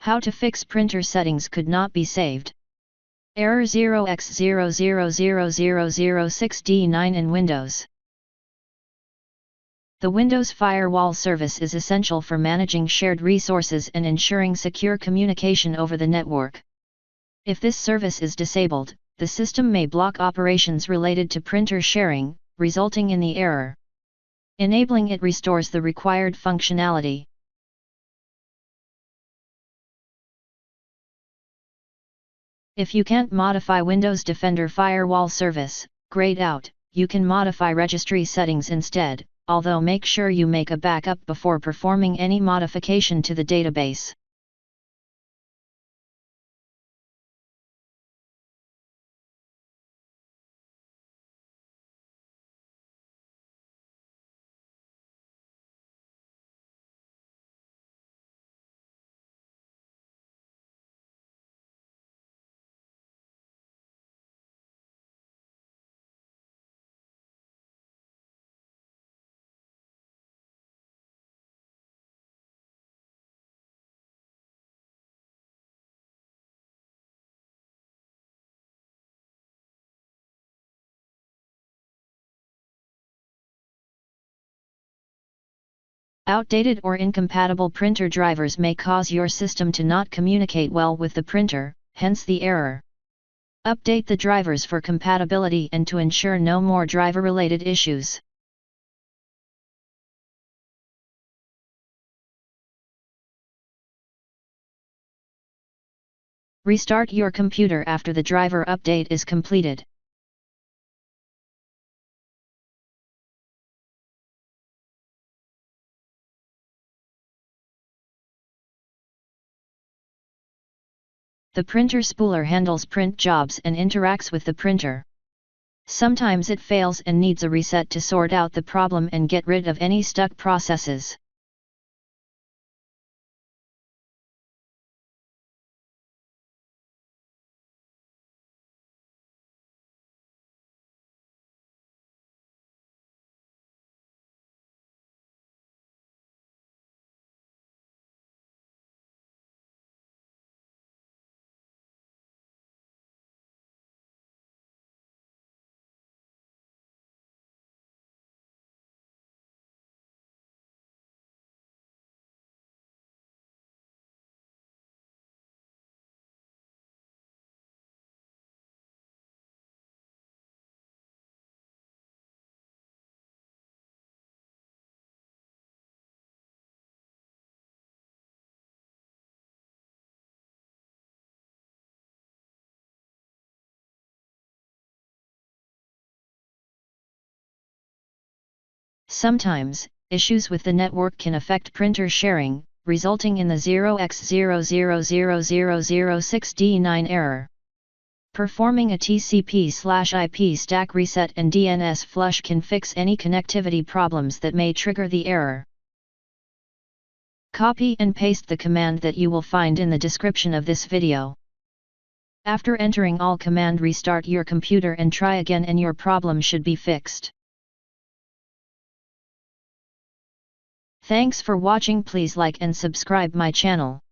How to fix printer settings could not be saved. Error 0x000006d9 in Windows. The Windows Firewall service is essential for managing shared resources and ensuring secure communication over the network. If this service is disabled, the system may block operations related to printer sharing, resulting in the error. Enabling it restores the required functionality. If you can't modify Windows Defender Firewall service, grayed out, you can modify registry settings instead, although make sure you make a backup before performing any modification to the database. Outdated or incompatible printer drivers may cause your system to not communicate well with the printer, hence the error. Update the drivers for compatibility and to ensure no more driver-related issues. Restart your computer after the driver update is completed. The printer spooler handles print jobs and interacts with the printer. Sometimes it fails and needs a reset to sort out the problem and get rid of any stuck processes. Sometimes, issues with the network can affect printer sharing, resulting in the 0x000006d9 error. Performing a TCP/IP stack reset and DNS flush can fix any connectivity problems that may trigger the error. Copy and paste the command that you will find in the description of this video. After entering all command, restart your computer and try again and your problem should be fixed. Thanks for watching. Please like and subscribe my channel.